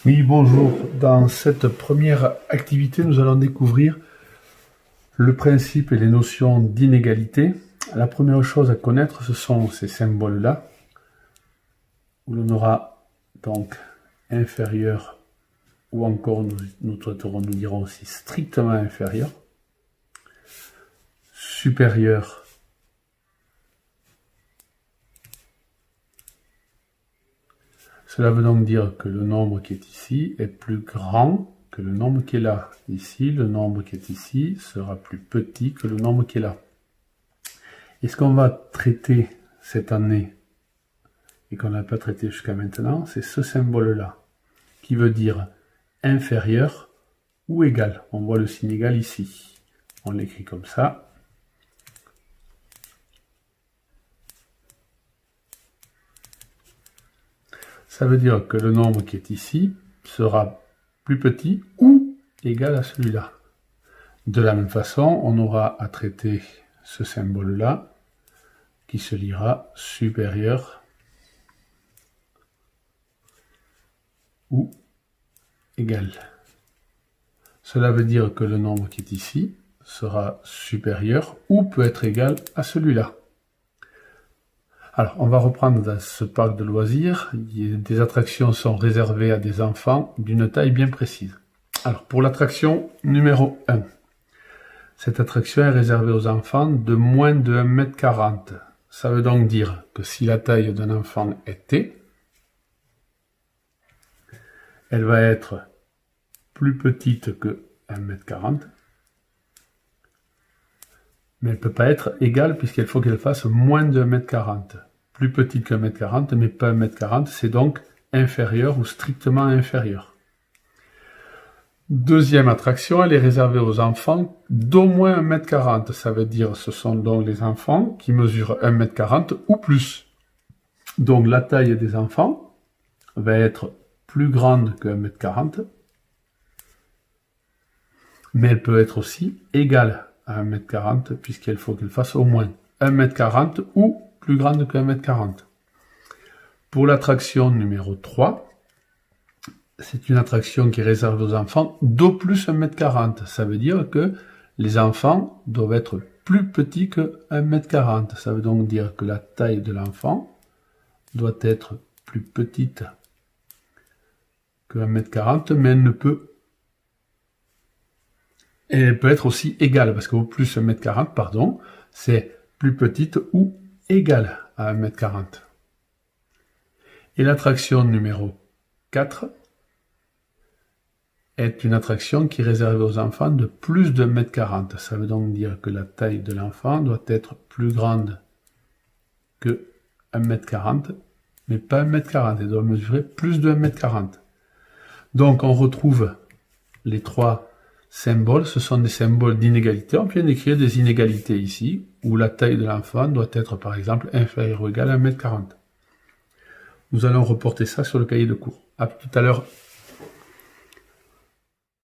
Oui, bonjour. Dans cette première activité, nous allons découvrir le principe et les notions d'inégalité. La première chose à connaître, ce sont ces symboles-là, où l'on aura donc inférieur, ou encore nous dirons aussi strictement inférieur, supérieur, cela veut donc dire que le nombre qui est ici est plus grand que le nombre qui est là. Ici, le nombre qui est ici sera plus petit que le nombre qui est là. Et ce qu'on va traiter cette année, et qu'on n'a pas traité jusqu'à maintenant, c'est ce symbole-là, qui veut dire inférieur ou égal. On voit le signe égal ici. On l'écrit comme ça. Ça veut dire que le nombre qui est ici sera plus petit ou égal à celui-là. De la même façon, on aura à traiter ce symbole-là qui se lira supérieur ou égal. Cela veut dire que le nombre qui est ici sera supérieur ou peut être égal à celui-là. Alors, on va reprendre dans ce parc de loisirs. Des attractions sont réservées à des enfants d'une taille bien précise. Alors, pour l'attraction numéro 1, cette attraction est réservée aux enfants de moins de 1,40 m. Ça veut donc dire que si la taille d'un enfant est T, elle va être plus petite que 1,40 m, mais elle ne peut pas être égale puisqu'il faut qu'elle fasse moins de 1,40 m. Plus petite que 1,40 m, mais pas 1,40 m, c'est donc inférieur ou strictement inférieur. Deuxième attraction, elle est réservée aux enfants d'au moins 1,40 m. Ça veut dire ce sont donc les enfants qui mesurent 1,40 m ou plus. Donc la taille des enfants va être plus grande que 1,40 m, mais elle peut être aussi égale à 1,40 m puisqu'il faut qu'elle fasse au moins 1,40 m ou plus grande que 1,40 m. Pour l'attraction numéro 3, c'est une attraction qui est réservée aux enfants d'au plus 1,40 m. Ça veut dire que les enfants doivent être plus petits que 1,40 m. Ça veut donc dire que la taille de l'enfant doit être plus petite que 1,40 m, mais elle peut être aussi égale, parce qu'au plus 1,40 m, pardon, c'est plus petite ou égale à 1,40 m. Et l'attraction numéro 4 est une attraction qui est réservée aux enfants de plus de 1,40 m. Ça veut donc dire que la taille de l'enfant doit être plus grande que 1,40 m, mais pas 1,40 m. Elle doit mesurer plus de 1,40 m. Donc on retrouve les trois symboles, ce sont des symboles d'inégalité. On vient d'écrire des inégalités ici, où la taille de l'enfant doit être par exemple inférieure ou égale à 1,40 m. Nous allons reporter ça sur le cahier de cours. À tout à l'heure.